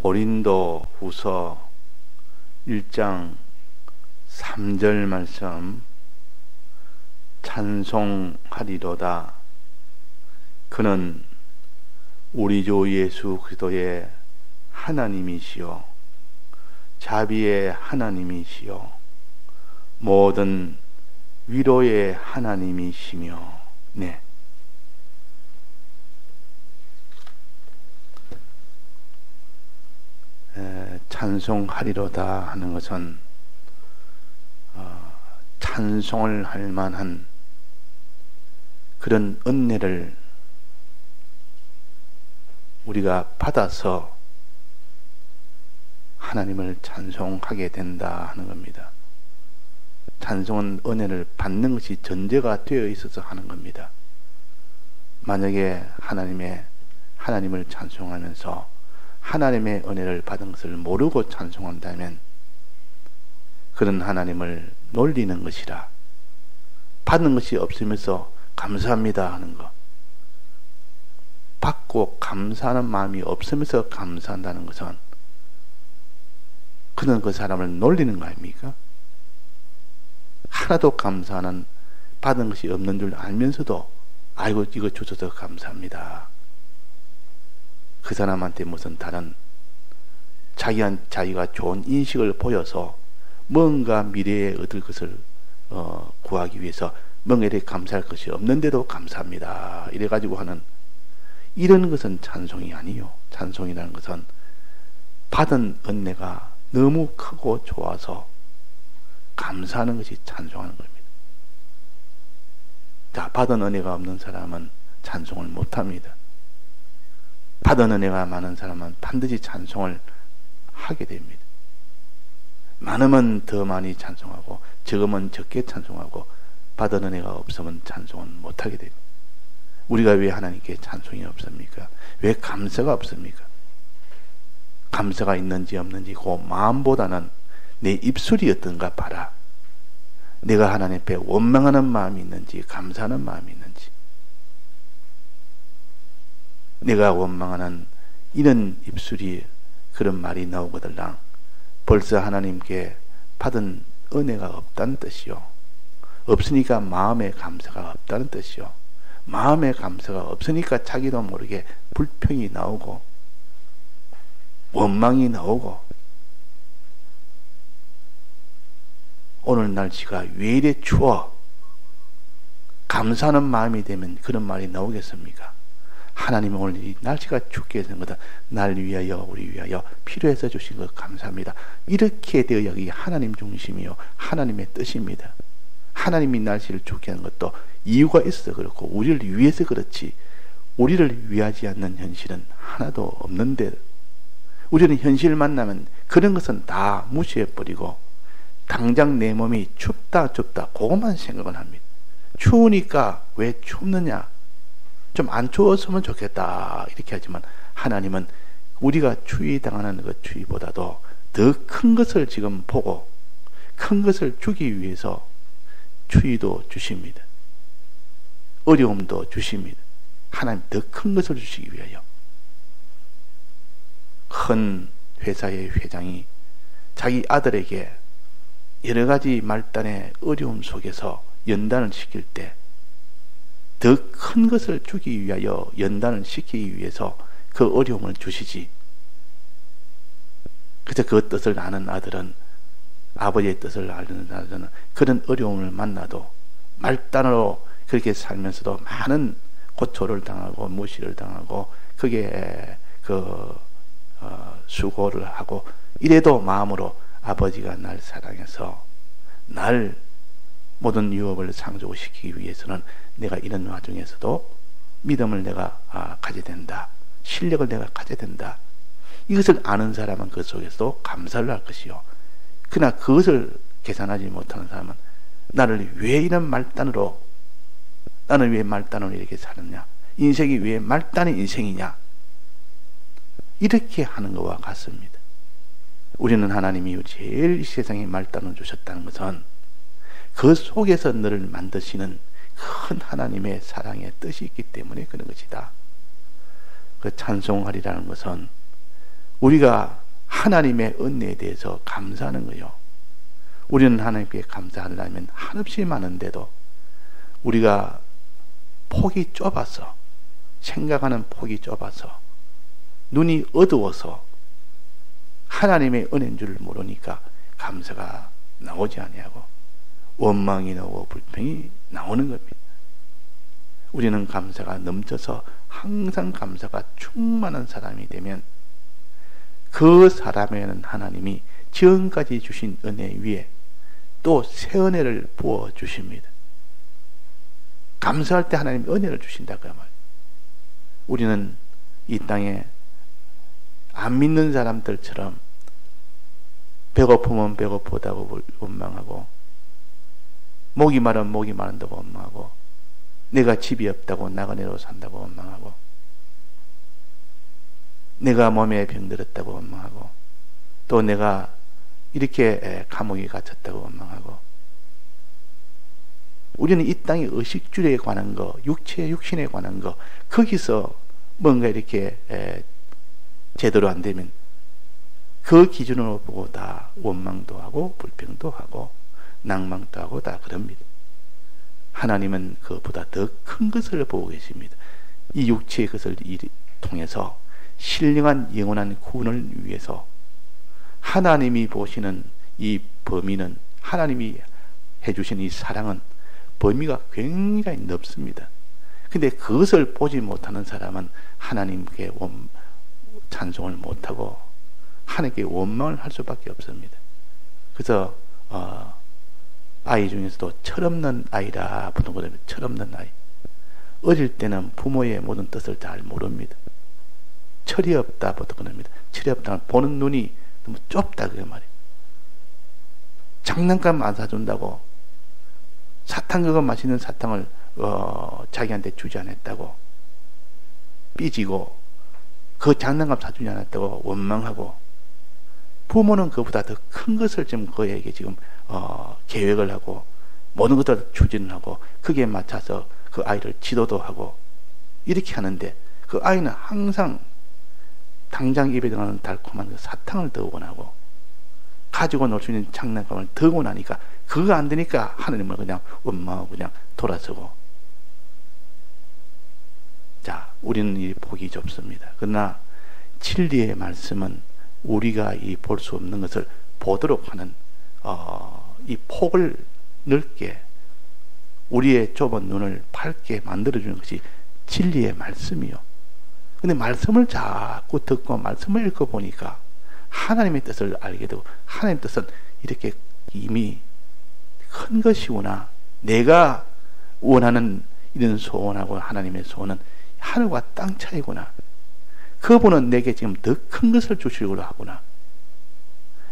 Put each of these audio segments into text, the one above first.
고린도 후서 1장 3절 말씀, 찬송하리로다. 그는 우리 주 예수 그리스도의 하나님이시요 자비의 하나님이시요 모든 위로의 하나님이시며. 네. 찬송하리로다 하는 것은 찬송을 할 만한 그런 은혜를 우리가 받아서 하나님을 찬송하게 된다 하는 겁니다. 찬송은 은혜를 받는 것이 전제가 되어 있어서 하는 겁니다. 만약에 하나님을 찬송하면서 하나님의 은혜를 받은 것을 모르고 찬송한다면 그런 하나님을 놀리는 것이라. 받는 것이 없으면서 감사합니다 하는 것, 받고 감사하는 마음이 없으면서 감사한다는 것은 그는 그 사람을 놀리는 거 아닙니까? 하나도 감사하는, 받은 것이 없는 줄 알면서도 아이고 이거 주셔서 감사합니다. 그 사람한테 무슨 다른 자기가 좋은 인식을 보여서 뭔가 미래에 얻을 것을 구하기 위해서 뭔가에 감사할 것이 없는데도 감사합니다 이래가지고 하는 이런 것은 찬송이 아니요. 찬송이라는 것은 받은 은혜가 너무 크고 좋아서 감사하는 것이 찬송하는 겁니다. 자, 받은 은혜가 없는 사람은 찬송을 못합니다. 받은 은혜가 많은 사람은 반드시 찬송을 하게 됩니다. 많으면 더 많이 찬송하고 적으면 적게 찬송하고 받은 은혜가 없으면 찬송은 못하게 됩니다. 우리가 왜 하나님께 찬송이 없습니까? 왜 감사가 없습니까? 감사가 있는지 없는지 그 마음보다는 내 입술이 어떤가 봐라. 내가 하나님 앞에 원망하는 마음이 있는지 감사하는 마음이 있는지. 내가 원망하는 이런 입술이 그런 말이 나오거들랑 벌써 하나님께 받은 은혜가 없다는 뜻이요. 없으니까 마음의 감사가 없다는 뜻이요. 마음의 감사가 없으니까 자기도 모르게 불평이 나오고 원망이 나오고 오늘 날씨가 왜 이래 추워? 감사하는 마음이 되면 그런 말이 나오겠습니까? 하나님은 오늘 이 날씨가 춥게 해서 거다. 날 위하여 우리 위하여 필요해서 주신 것 감사합니다. 이렇게 되어 여기 하나님 중심이요 하나님의 뜻입니다. 하나님이 날씨를 춥게 하는 것도 이유가 있어서 그렇고 우리를 위해서 그렇지 우리를 위하지 않는 현실은 하나도 없는데 우리는 현실을 만나면 그런 것은 다 무시해버리고 당장 내 몸이 춥다 그것만 생각을 합니다. 추우니까 왜 춥느냐, 좀 안 추웠으면 좋겠다 이렇게 하지만 하나님은 우리가 추위 당하는 그 추위보다도 더 큰 것을 지금 보고 큰 것을 주기 위해서 추위도 주십니다. 어려움도 주십니다. 하나님 더 큰 것을 주시기 위하여. 큰 회사의 회장이 자기 아들에게 여러 가지 말단의 어려움 속에서 연단을 시킬 때 더 큰 것을 주기 위하여 연단을 시키기 위해서 그 어려움을 주시지. 그래서 그 뜻을 아는 아들은 아버지의 뜻을 아는 아들은 그런 어려움을 만나도 말단으로 그렇게 살면서도 많은 고초를 당하고 무시를 당하고 그게 수고를 하고 이래도 마음으로 아버지가 날 사랑해서 날 모든 유업을 상속시키기 위해서는 내가 이런 와중에서도 믿음을 내가 가져야 된다. 실력을 내가 가져야 된다. 이것을 아는 사람은 그 속에서도 감사를 할 것이요. 그러나 그것을 계산하지 못하는 사람은 나는 왜 말단으로 이렇게 사느냐, 인생이 왜 말단의 인생이냐, 이렇게 하는 것과 같습니다. 우리는 하나님이 제일 이 세상에 말단을 주셨다는 것은 그 속에서 너를 만드시는 큰 하나님의 사랑의 뜻이 있기 때문에 그런 것이다. 그 찬송하리라는 것은 우리가 하나님의 은혜에 대해서 감사하는 거요. 우리는 하나님께 감사하려면 한없이 많은데도 우리가 폭이 좁아서, 생각하는 폭이 좁아서, 눈이 어두워서 하나님의 은혜인 줄 모르니까 감사가 나오지 아니하고 원망이 나오고 불평이 나오는 겁니다. 우리는 감사가 넘쳐서 항상 감사가 충만한 사람이 되면 그 사람에는 하나님이 지금까지 주신 은혜 위에 또 새 은혜를 부어 주십니다. 감사할 때 하나님이 은혜를 주신다 그 말. 우리는 이 땅에 안 믿는 사람들처럼 배고프면 배고프다고 원망하고, 목이 마르면 목이 마른다고 원망하고, 내가 집이 없다고 나그네로 산다고 원망하고, 내가 몸에 병들었다고 원망하고, 또 내가 이렇게 감옥에 갇혔다고 원망하고, 우리는 이 땅의 의식주에 관한 거, 육신에 관한 거, 거기서 뭔가 이렇게 제대로 안 되면 그 기준으로 보고 다 원망도 하고 불평도 하고 낭망도 하고 다 그럽니다. 하나님은 그보다 더 큰 것을 보고 계십니다. 이 육체의 것을 통해서 신령한 영원한 구원을 위해서 하나님이 보시는 이 범위는, 하나님이 해주신 이 사랑은 범위가 굉장히 넓습니다. 근데 그것을 보지 못하는 사람은 하나님께 찬송을 못하고 하나님께 원망을 할 수밖에 없습니다. 그래서 아이 중에서도 철없는 아이라 보통 그러면 철없는 아이. 어릴 때는 부모의 모든 뜻을 잘 모릅니다. 철이 없다 보통 그럽니다. 철이 없다는 보는 눈이 너무 좁다 그 말이에요. 장난감 안 사준다고, 사탕, 그거 맛있는 사탕을 자기한테 주지 않았다고 삐지고, 그 장난감 사주지 않았다고 원망하고, 부모는 그보다 더 큰 것을 지금 그에게 지금 계획을 하고 모든 것들을 추진을 하고 거기에 맞춰서 그 아이를 지도도 하고 이렇게 하는데, 그 아이는 항상 당장 입에 들어가는 달콤한 그 사탕을 더 원하고 가지고 놀 수 있는 장난감을 더 원하니까, 그거 안 되니까 하나님을 그냥 원망하고 그냥 돌아서고. 자, 우리는 이 폭이 좁습니다. 그러나 진리의 말씀은 우리가 이 볼 수 없는 것을 보도록 하는 이 폭을 넓게, 우리의 좁은 눈을 밝게 만들어주는 것이 진리의 말씀이요. 근데 말씀을 자꾸 듣고 말씀을 읽어보니까 하나님의 뜻을 알게 되고, 하나님의 뜻은 이렇게 이미 큰 것이구나. 내가 원하는 이런 소원하고 하나님의 소원은 하늘과 땅 차이구나. 그분은 내게 지금 더 큰 것을 주시려고 하구나.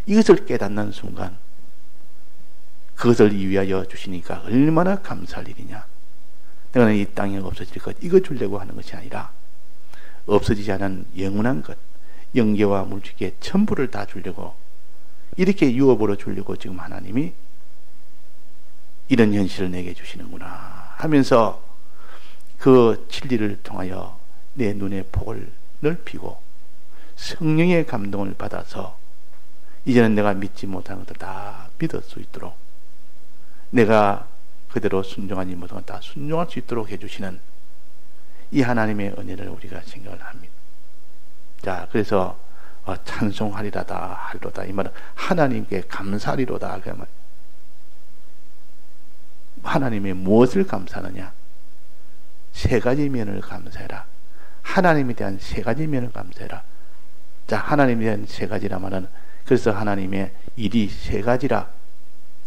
이것을 깨닫는 순간 그것을 위하여 주시니까 얼마나 감사할 일이냐. 내가 이 땅에 없어질 것, 이거 주려고 하는 것이 아니라 없어지지 않은 영원한 것, 영계와 물질계 전부를 다 주려고, 이렇게 유업으로 주려고 지금 하나님이 이런 현실을 내게 주시는구나 하면서 그 진리를 통하여 내 눈의 폭을 넓히고 성령의 감동을 받아서 이제는 내가 믿지 못하는 것들 다 믿을 수 있도록, 내가 그대로 순종하지 못한 것 다 순종할 수 있도록 해주시는 이 하나님의 은혜를 우리가 생각을 합니다. 자, 그래서 찬송하리라다 하리로다, 이 말은 하나님께 감사하리로다 그 말. 하나님의 무엇을 감사하느냐? 세 가지 면을 감사해라. 하나님에 대한 세 가지 면을 감사해라. 자, 하나님에 대한 세 가지라 말은, 그래서 하나님의 일이 세 가지라,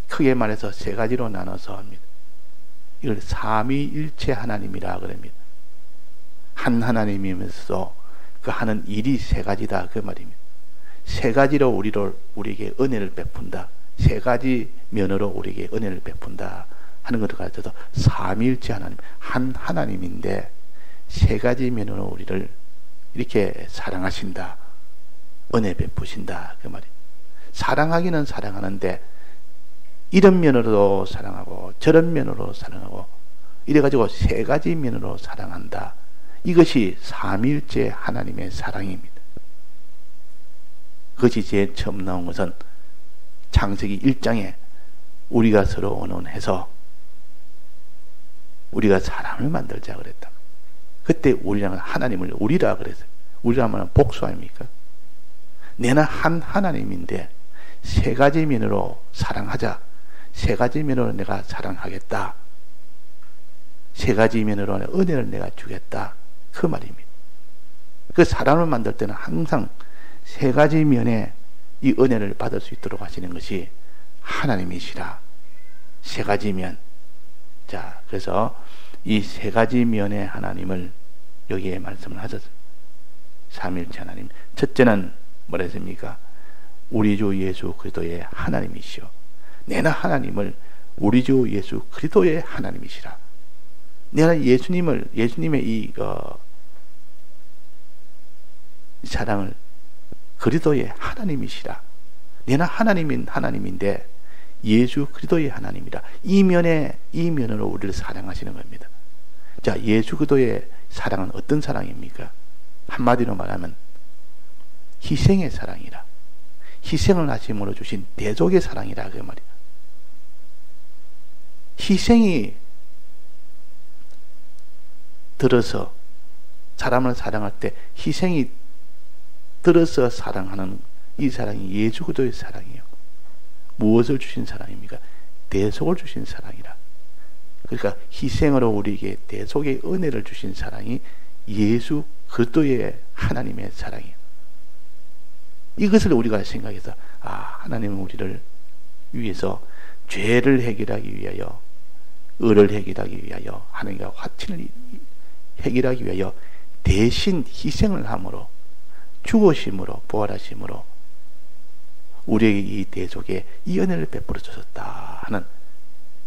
크게 말해서 세 가지로 나눠서 합니다. 이걸 삼위일체 하나님이라 그럽니다. 한 하나님이면서 그 하는 일이 세 가지다 그 말입니다. 세 가지로 우리에게 은혜를 베푼다. 세 가지 면으로 우리에게 은혜를 베푼다 하는 것을 가르쳐서 삼위일체 하나님, 한 하나님인데 세 가지 면으로 우리를 이렇게 사랑하신다, 은혜 베푸신다 그 말이에요. 사랑하기는 사랑하는데 이런 면으로도 사랑하고 저런 면으로 사랑하고 이래가지고 세 가지 면으로 사랑한다. 이것이 삼위일체 하나님의 사랑입니다. 그것이 제일 처음 나온 것은 창세기 1장에 우리가 서로 언론해서 우리가 사람을 만들자 그랬다. 그때 우리라는 하나님을 우리라 그랬어요. 우리라면 복수 아닙니까? 내는 한 하나님인데 세 가지 면으로 사랑하자. 세 가지 면으로 내가 사랑하겠다. 세 가지 면으로 은혜를 내가 주겠다. 그 말입니다. 그 사람을 만들 때는 항상 세 가지 면에 이 은혜를 받을 수 있도록 하시는 것이 하나님이시라. 세 가지 면. 자, 그래서 이 세 가지 면의 하나님을 여기에 말씀을 하셨어요. 삼위일체 하나님. 첫째는 뭐라 했습니까? 우리 주 예수 그리스도의 하나님이시오. 내는 하나님을 우리 주 예수 그리스도의 하나님이시라. 내가 예수님의 이 사랑을 그리스도의 하나님이시라. 내는 하나님인데 예수 그리스도의 하나님이라. 이 면으로 우리를 사랑하시는 겁니다. 자, 예수 그리스도의 사랑은 어떤 사랑입니까? 한마디로 말하면 희생의 사랑이라. 희생을 하심으로 주신 대속의 사랑이라 그 말이야. 희생이 들어서 사람을 사랑할 때 희생이 들어서 사랑하는 이 사랑이 예수 그리스도의 사랑이에요. 무엇을 주신 사랑입니까? 대속을 주신 사랑이라. 그러니까 희생으로 우리에게 대속의 은혜를 주신 사랑이 예수 그리스도의 하나님의 사랑이에요. 이것을 우리가 생각해서 하나님은 우리를 위해서 죄를 해결하기 위하여 의를 해결하기 위하여 하나님과 화친을 해결하기 위하여 대신 희생을 함으로 죽으심으로 부활하심으로 우리에게 이 대속의 이 은혜를 베풀어 주셨다 하는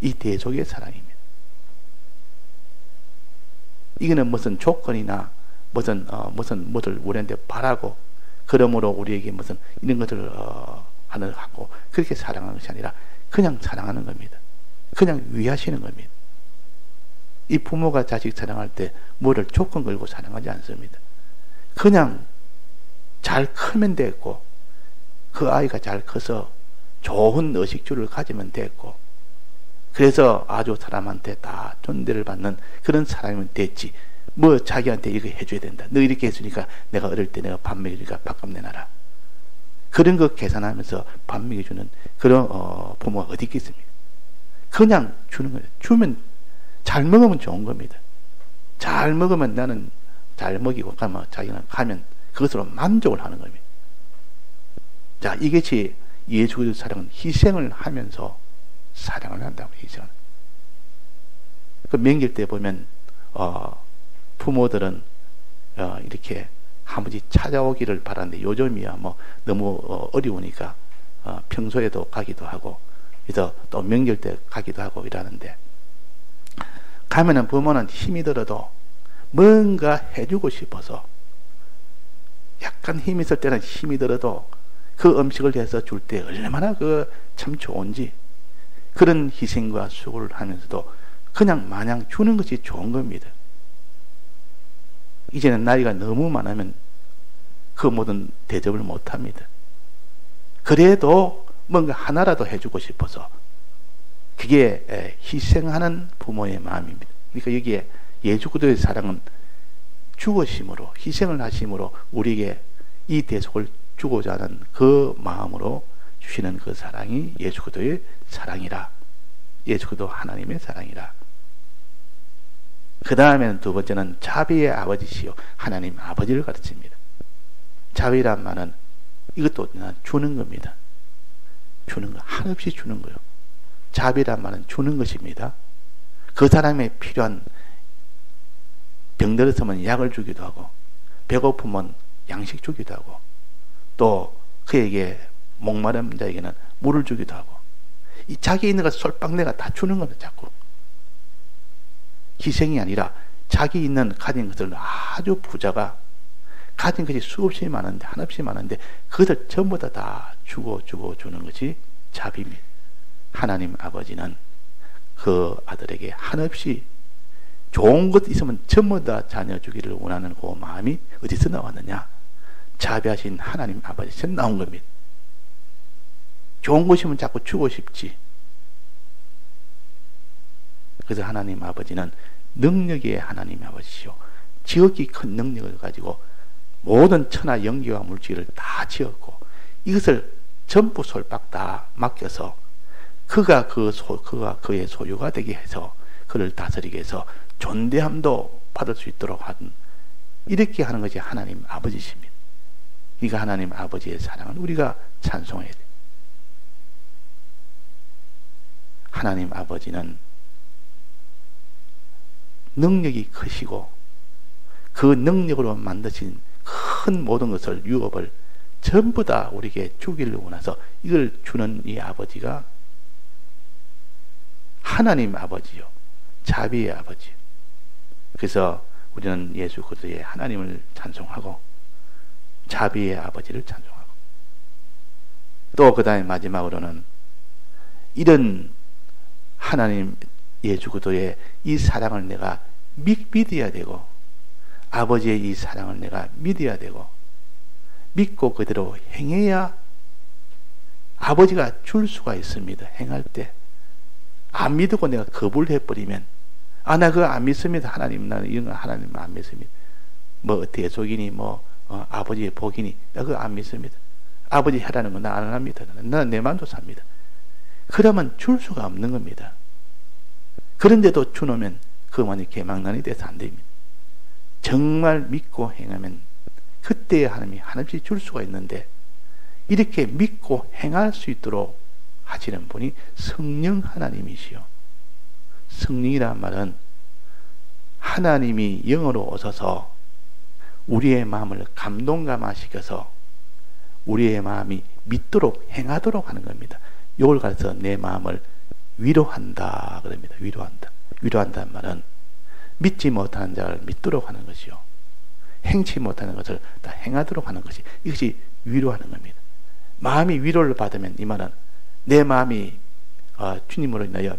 이 대속의 사랑입니다. 이거는 무슨 조건이나 무슨 우리한테 바라고 그러므로 우리에게 무슨 이런 것들을 하고 그렇게 사랑하는 것이 아니라 그냥 사랑하는 겁니다. 그냥 위하시는 겁니다. 이 부모가 자식 사랑할 때 뭐를 조건 걸고 사랑하지 않습니다. 그냥 잘 크면 됐고 그 아이가 잘 커서 좋은 의식주를 가지면 됐고 그래서 아주 사람한테 다 존대를 받는 그런 사람이면 됐지. 뭐 자기한테 이거 해줘야 된다. 너 이렇게 했으니까 내가 어릴 때 내가 밥 먹이니까 밥값 내놔라. 그런 거 계산하면서 밥 먹여주는 그런 부모가 어디 있겠습니까? 그냥 주는 거예요. 주면 잘 먹으면 좋은 겁니다. 잘 먹으면 나는 잘 먹이고 가면 자기는 가면 그것으로 만족을 하는 겁니다. 자, 이것이 예수 그리스도 사랑은 희생을 하면서 사랑을 한다고 희생을. 그 명절 때 보면 부모들은 이렇게 한 번씩 찾아오기를 바라는데 요즘이야 뭐 너무 어려우니까 평소에도 가기도 하고 그래서 또 명절 때 가기도 하고 이러는데 가면은 부모는 힘이 들어도 뭔가 해주고 싶어서 약간 힘이 있을 때는 힘이 들어도 그 음식을 해서 줄 때 얼마나 참 좋은지 그런 희생과 수고를 하면서도 그냥 마냥 주는 것이 좋은 겁니다. 이제는 나이가 너무 많으면 그 모든 대접을 못합니다. 그래도 뭔가 하나라도 해주고 싶어서 그게 희생하는 부모의 마음입니다. 그러니까 여기에 예수 그리스도의 사랑은 죽으심으로 희생을 하심으로 우리에게 이 대속을 주고자 하는 그 마음으로 주시는 그 사랑이 예수 그리스도의 사랑이라. 예수 그리스도 하나님의 사랑이라. 그 다음에는 두 번째는 자비의 아버지시요 하나님 아버지를 가르칩니다. 자비란 말은 이것도 주는 겁니다. 주는 거 한없이 주는 거요. 자비란 말은 주는 것입니다. 그 사람에 필요한 병들었으면 약을 주기도 하고 배고프면 양식 주기도 하고 또 그에게 목마른 자에게는 물을 주기도 하고 이 자기 있는 것 솔방내가 다 주는 겁니다. 자꾸 희생이 아니라 자기 있는 가진 것을 아주 부자가 가진 것이 수없이 많은데 한없이 많은데 그것을 전부 다 주고 주는 것이 자비입니다. 하나님 아버지는 그 아들에게 한없이 좋은 것 있으면 전부 다 자녀 주기를 원하는 그 마음이 어디서 나왔느냐? 자비하신 하나님 아버지에서 나온 겁니다. 좋은 것이면 자꾸 주고 싶지. 그래서 하나님 아버지는 능력의 하나님 아버지시오. 지극히 큰 능력을 가지고 모든 천하 영기와 물질을 다 지었고 이것을 전부 솔박 다 맡겨서 그가 그의 소유가 되게 해서 그를 다스리게 해서 존대함도 받을 수 있도록 하는, 이렇게 하는 것이 하나님 아버지십니다. 그러니까 하나님 아버지의 사랑은 우리가 찬송해야 돼요. 하나님 아버지는 능력이 크시고 그 능력으로 만드신 큰 모든 것을, 유업을 전부 다 우리에게 주기를 원해서 이걸 주는 이 아버지가 하나님 아버지요, 자비의 아버지. 그래서 우리는 예수 그리스도의 하나님을 찬송하고 자비의 아버지를 찬송하고, 또 그 다음에 마지막으로는 이런 하나님 예수 그리스도의 이 사랑을 내가 믿어야 되고, 아버지의 이 사랑을 내가 믿어야 되고, 믿고 그대로 행해야 아버지가 줄 수가 있습니다. 행할 때 안 믿고 내가 거부를 해버리면, 나 그거 안 믿습니다. 하나님, 나는 이런 거 하나님 안 믿습니다. 뭐 대속이니 아버지의 복이니 나 그거 안 믿습니다. 아버지 해라는 거 나 안 합니다. 나는 내 마음도 삽니다. 그러면 줄 수가 없는 겁니다. 그런데도 주놓으면 그만이 개망난이 돼서 안 됩니다. 정말 믿고 행하면 그때 하나님이 하나씩 줄 수가 있는데, 이렇게 믿고 행할 수 있도록 하시는 분이 성령 하나님이시요. 성령이란 말은 하나님이 영으로 오셔서 우리의 마음을 감동감화시켜서 우리의 마음이 믿도록 행하도록 하는 겁니다. 이걸 가르쳐 내 마음을 위로한다 그럽니다. 위로한다. 위로한다는 말은 믿지 못하는 자를 믿도록 하는 것이요, 행치 못하는 것을 다 행하도록 하는 것이, 이것이 위로하는 겁니다. 마음이 위로를 받으면 이 말은 내 마음이 주님으로 인하여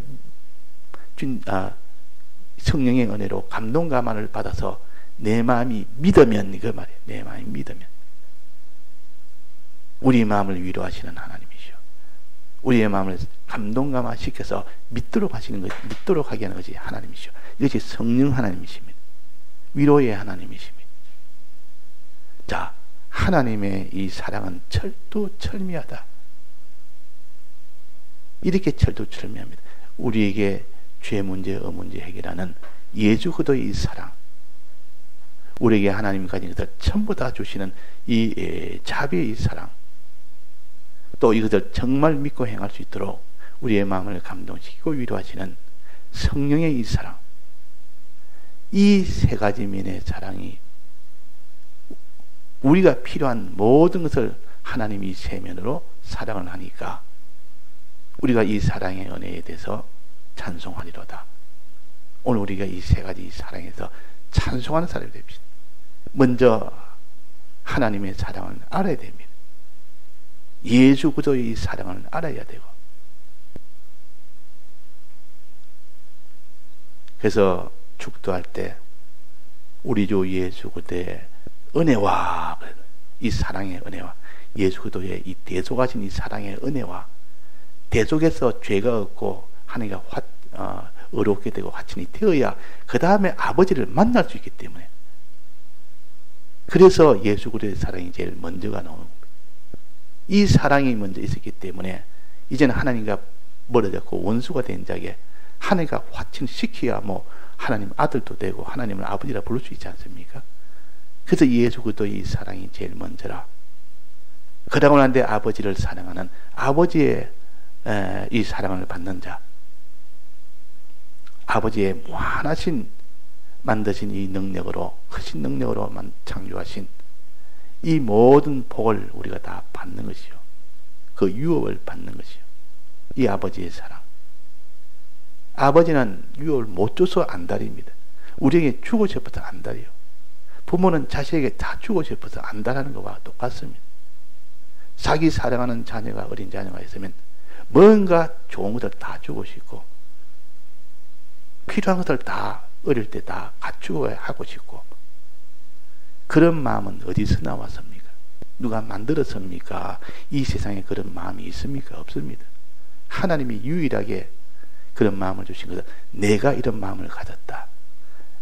성령의 은혜로 감동감화를 받아서 내 마음이 믿으면, 이거 말이에요. 내 마음이 믿으면 우리 마음을 위로하시는 하나님이시오. 우리의 마음을 감동감화시켜서 믿도록 하시는 것, 믿도록 하게 하는 것이 하나님이시오. 이것이 성령 하나님이십니다. 위로의 하나님이십니다. 자, 하나님의 이 사랑은 철두철미하다. 이렇게 철두철미합니다. 우리에게 죄 문제, 문제 해결하는 예수 그리스도의 이 사랑, 우리에게 하나님이 가진 것을 전부 다 주시는 이 자비의 이 사랑, 또 이것을 정말 믿고 행할 수 있도록 우리의 마음을 감동시키고 위로하시는 성령의 이 사랑, 이 세 가지 면의 사랑이 우리가 필요한 모든 것을 하나님이 세면으로 사랑을 하니까 우리가 이 사랑의 은혜에 대해서 찬송하리로다. 오늘 우리가 이 세 가지 사랑에서 찬송하는 사람이 됩시다. 먼저 하나님의 사랑을 알아야 됩니다. 예수 그리스도의 이 사랑을 알아야 되고, 그래서 축도할 때 우리 주 예수 그리스도의 은혜와, 이 사랑의 은혜와, 예수 그리스도의 이 대속하신 이 사랑의 은혜와, 대속에서 죄가 없고 하나님과 의롭게 되고 화친이 되어야 그 다음에 아버지를 만날 수 있기 때문에, 그래서 예수 그리스도의 사랑이 제일 먼저가 나오는 겁니다. 이 사랑이 먼저 있었기 때문에 이제는 하나님과 멀어졌고 원수가 된 자에게 하나님과 화친시켜야 하나님 아들도 되고 하나님을 아버지라 부를 수 있지 않습니까? 그래서 예수 그리스도의 이 사랑이 제일 먼저라. 그러고 난데 아버지를 사랑하는 아버지의 이 사랑을 받는 자, 아버지의 무한하신 만드신 이 능력으로, 크신 능력으로 창조하신 이 모든 복을 우리가 다 받는 것이요, 그 유업을 받는 것이요, 이 아버지의 사랑. 아버지는 유업을 못 줘서 안달입니다. 우리에게 주고 싶어서 안달이요. 부모는 자식에게 다 주고 싶어서 안달하는 것과 똑같습니다. 자기 사랑하는 자녀가, 어린 자녀가 있으면 뭔가 좋은 것을 다 주고 싶고 필요한 것을 다 어릴 때 다 갖추어 하고 싶고, 그런 마음은 어디서 나왔습니까? 누가 만들었습니까? 이 세상에 그런 마음이 있습니까? 없습니다. 하나님이 유일하게 그런 마음을 주신 것은 내가 이런 마음을 가졌다.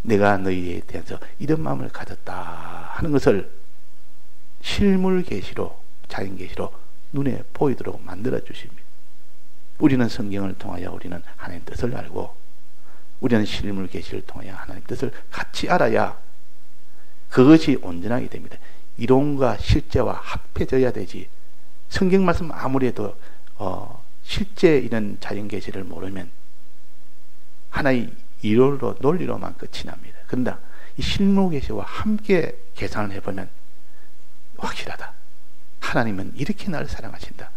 내가 너희에 대해서 이런 마음을 가졌다 하는 것을 실물 계시로, 자연 계시로 눈에 보이도록 만들어 주십니다. 우리는 성경을 통하여 우리는 하나님 뜻을 알고, 우리는 실물 계시를 통하여 하나님 뜻을 같이 알아야 그것이 온전하게 됩니다. 이론과 실제와 합해져야 되지. 성경 말씀 아무리 해도 실제 이런 자연 계시를 모르면 하나의 이론으로 논리로만 끝이 납니다. 그런데 이 실무 계시와 함께 계산을 해보면 확실하다. 하나님은 이렇게 나를 사랑하신다.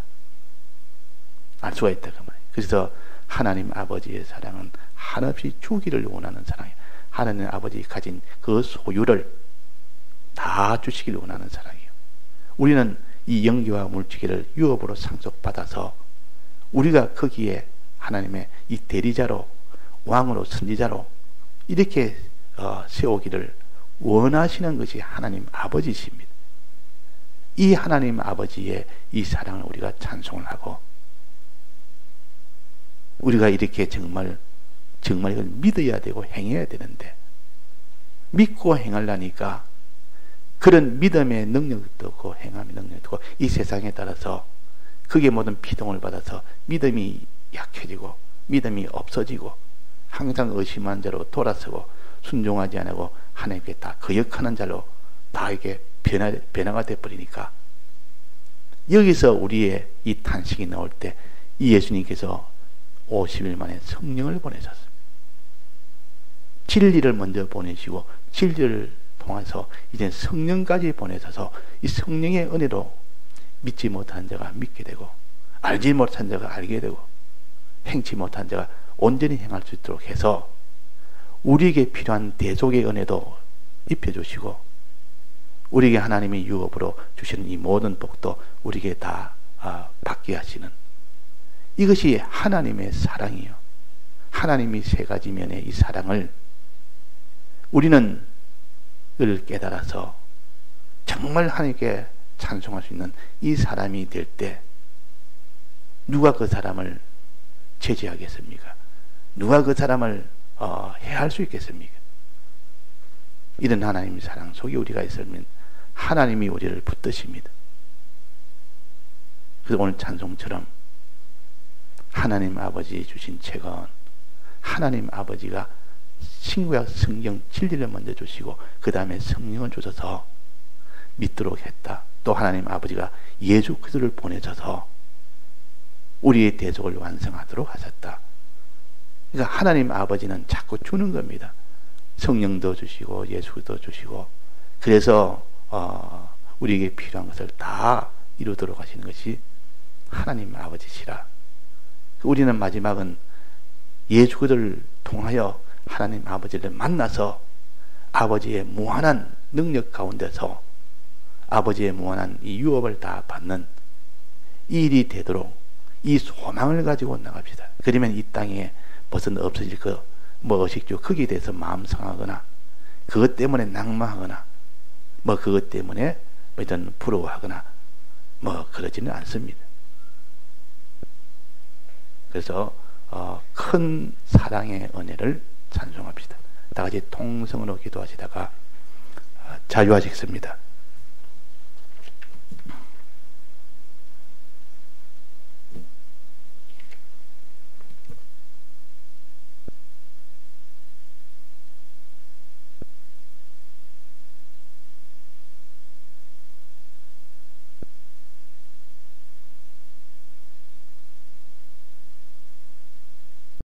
알 수가 있다 그 말이에요. 그래서 하나님 아버지의 사랑은 한없이 주기를 원하는 사랑이에요. 하나님 아버지 가진 그 소유를 다 주시기를 원하는 사랑이에요. 우리는 이 영계와 물질을 유업으로 상속받아서 우리가 거기에 하나님의 이 대리자로, 왕으로, 선지자로 이렇게 세우기를 원하시는 것이 하나님 아버지십니다. 이 하나님 아버지의 이 사랑을 우리가 찬송을 하고, 우리가 이렇게 정말 이걸 믿어야 되고 행해야 되는데, 믿고 행하려니까 그런 믿음의 능력도 없고 행함의 능력도 없고, 이 세상에 따라서 그게 모든 비동을 받아서 믿음이 약해지고 믿음이 없어지고 항상 의심한 자로 돌아서고 순종하지 않고 하나님께 다 거역하는 자로 다 이게 변화가 돼버리니까, 여기서 우리의 이 탄식이 나올 때 이 예수님께서 50일 만에 성령을 보내셨습니다. 진리를 먼저 보내시고 진리를 통해서 이제 성령까지 보내셔서 이 성령의 은혜로 믿지 못한 자가 믿게 되고, 알지 못한 자가 알게 되고, 행치 못한 자가 온전히 행할 수 있도록 해서 우리에게 필요한 대속의 은혜도 입혀주시고, 우리에게 하나님의 유업으로 주시는 이 모든 복도 우리에게 다 받게 하시는, 이것이 하나님의 사랑이요. 하나님이 세 가지 면의 이 사랑을 우리는 깨달아서 정말 하나님께 찬송할 수 있는 이 사람이 될 때 누가 그 사람을 제지하겠습니까? 누가 그 사람을 해할 수 있겠습니까? 이런 하나님의 사랑 속에 우리가 있으면 하나님이 우리를 붙드십니다. 그래서 오늘 찬송처럼 하나님 아버지 주신 책은 하나님 아버지가 신구약 성경 진리를 먼저 주시고 그 다음에 성령을 주셔서 믿도록 했다. 또 하나님 아버지가 예수 그리스도를 보내셔서 우리의 대속을 완성하도록 하셨다. 그러니까 하나님 아버지는 자꾸 주는 겁니다. 성령도 주시고 예수 그리스도 주시고, 그래서 우리에게 필요한 것을 다 이루도록 하시는 것이 하나님 아버지시라. 우리는 마지막은 예수 그리스도를 통하여 하나님 아버지를 만나서 아버지의 무한한 능력 가운데서 아버지의 무한한 이 유업을 다 받는 이 일이 되도록 이 소망을 가지고 나갑시다. 그러면 이 땅에 무슨 없어질 의식주 거기에 대해서 마음 상하거나 그것 때문에 낭망하거나 그것 때문에 이런 부러워하거나 그러지는 않습니다. 그래서 큰 사랑의 은혜를 찬송합시다. 다 같이 통성으로 기도하시다가 자유하시겠습니다.